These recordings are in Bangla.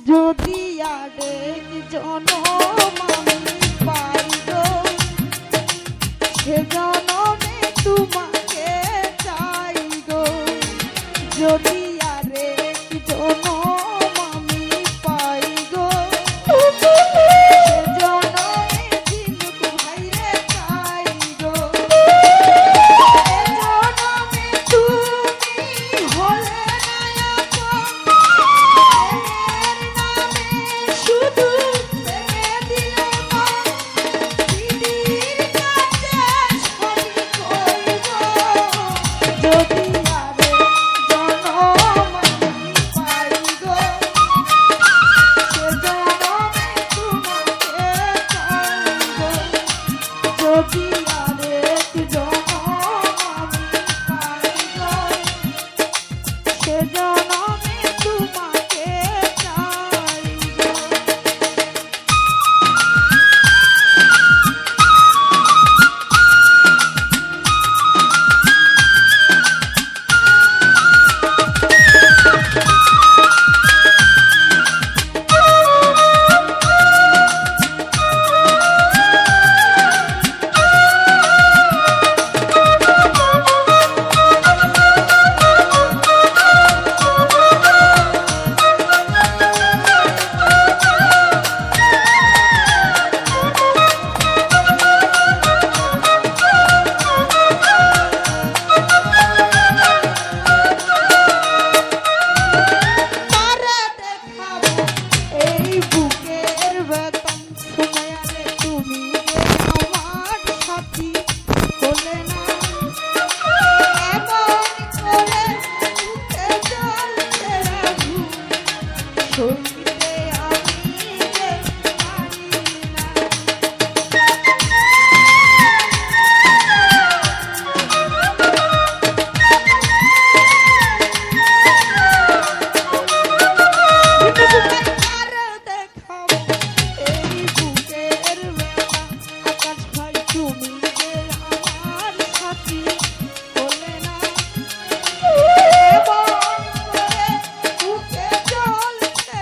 যদি আরেক জনম আমি পাই গো, সে জনমে তোমাকে চাই গো। যদি আরেক জনম আমি পাই গো, সে জনমে ঝিনুক ভাইরে চাই গো। এ জনমে তুমি হলে না আপন, প্রেমের নামে শুধু প্রেমে দিলে মন। দিদির কাছে সবই কইব, যদি আরেক জনম আমি পাই গো, সে জনমে তোমাকে চাই গো। যদি আরেক জনম আমি পাই গো, সে জনমে তোমাকে চাই গো। তারে দেখাবো এই বুকের বেতন, সুমাইয়ারে তুমি যে আমার সাথী হলে না। এমন করে বুকে জ্বলছে আগুন, সইতে আমি যে পারি না। তারে দেখাবো এই বুকের বেলা, আকাশ ভাই তুমি যে আমার সাথী হলে না। এমন করে বুকে জ্বলছে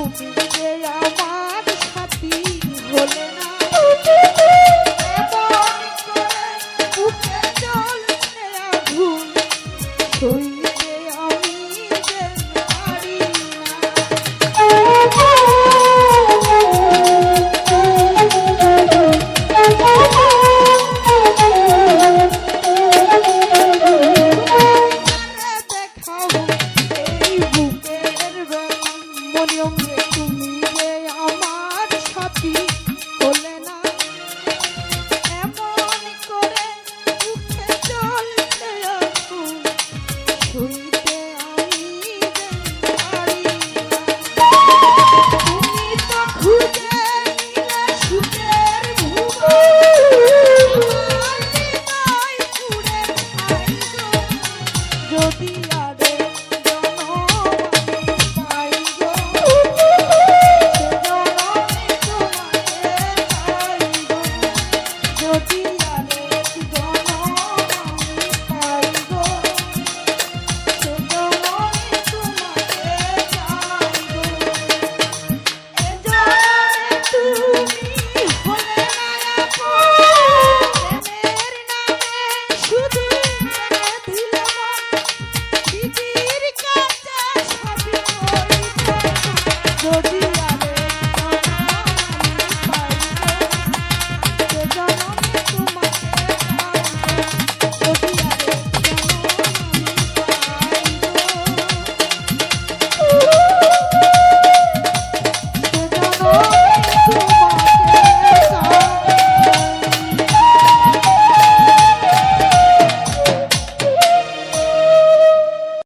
তুমি যে আমার সাথী হলে না এমন করে বুকে জ্বলছে আগুন সইতে আমি যে পারি না দেখাবো এই বুকের ব্যথা মনে অঙ্গে তুমি যে আমার সাথী হলে না এমন করে বুকে জ্বলছে আগুন সইতে আমি যে পারি না তুমি তো খুঁজে নিলে সুখের ভুবন আমার হৃদয় পুড়ে ছাই গো যদি আরে জনম আমি পাই গো সে জনমে তোমাকে চাই গো যদি আরে জনম আমি পাই গো সে জনমে তোমাকে চাই গো এ জনমে তুমি হলে না আপন প্রেমের নামে শুধু মেরে দিলে মন পৃথিবীর কাছে স্বাধীন হইতে যদি